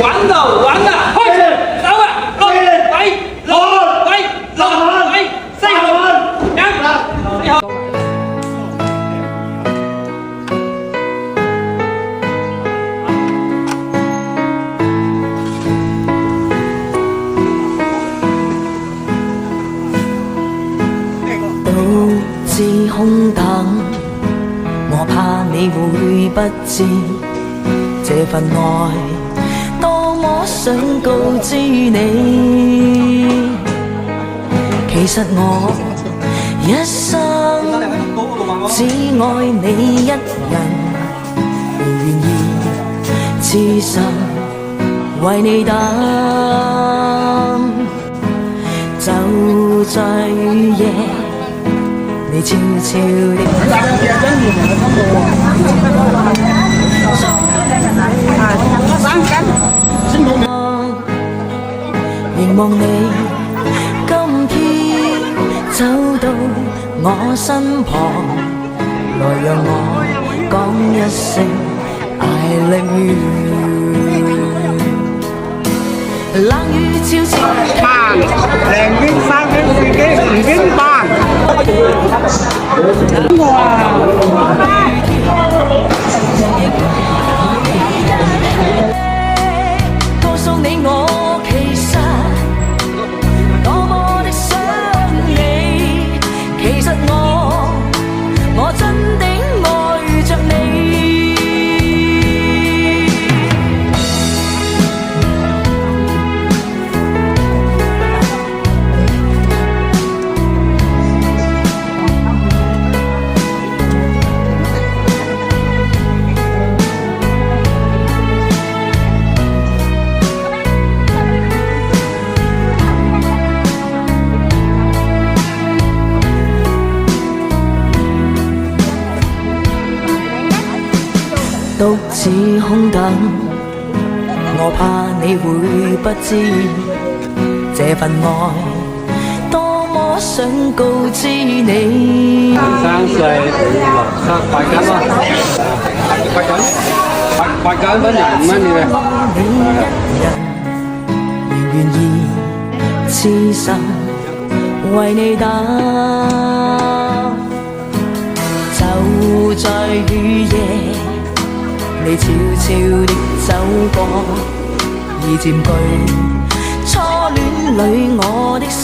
玩就玩啦，開始走啊！六位，四號，四號。獨自空等，我怕你會不知這份愛多麼想告知你。其實我一生只愛你一人，願意痴心為你等，就在雨夜你悄悄的凝望你今天走到我身旁，來讓我講一聲 I love you。 冷雨悄悄bàn đèn viên sang cái viên bàn告訴你我其實多麼的想你，其實我真的愛着你。獨自空等，我怕你會不知這份愛多麼想告知你。3歲快緊咯，快緊分人蚊嘅。願意痴心為你等，就在雨夜你悄悄地走過，已佔據初戀裏我的心。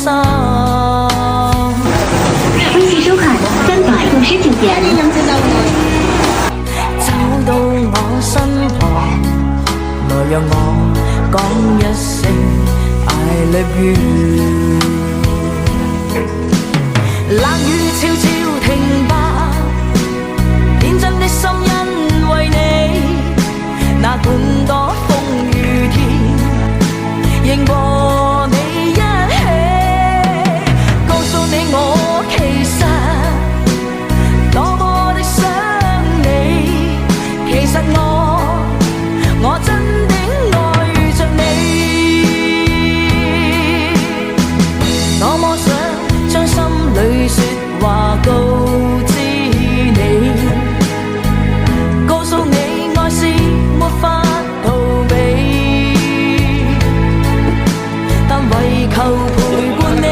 微信收看359元。走到我身旁，來讓我講一聲 I love you。 冷雨悄悄停吧，天真的心因為你，哪管多風雨天，仍和你一起。告訴你我其實多麼的想你，其實我真的愛着你，多麼想將心裏說話告知你，告訴你愛是沒法逃避，但為求陪伴你，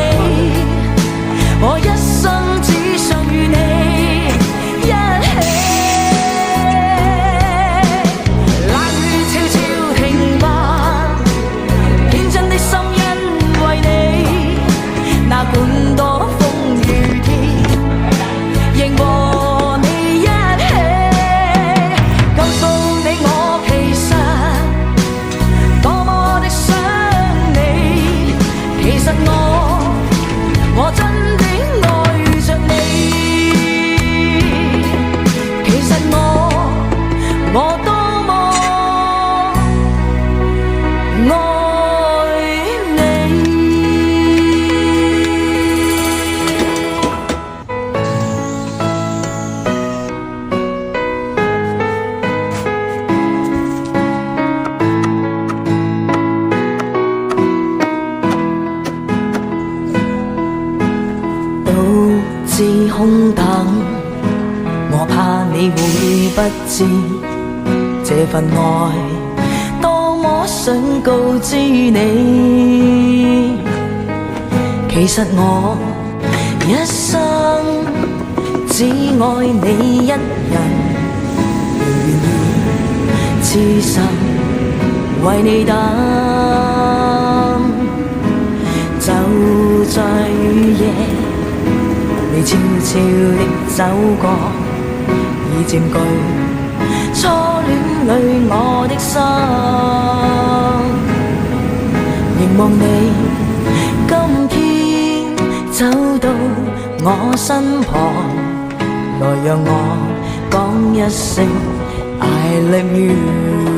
我一生只想與你一起。冷雨悄悄停吧，天真的心因為你，哪管多風雨天，仍和你一起。告訴你我其實多麼的想你，其實我真的愛着你，其實我多麼愛你。獨自空等，我怕你會不知這份愛多想告知你，其實我一生只愛你一人，願意痴心為你等。就在雨夜，你悄悄地走過，已佔據初戀裏我的心。凝望你今天走到我身旁，來讓我講一聲 I love you。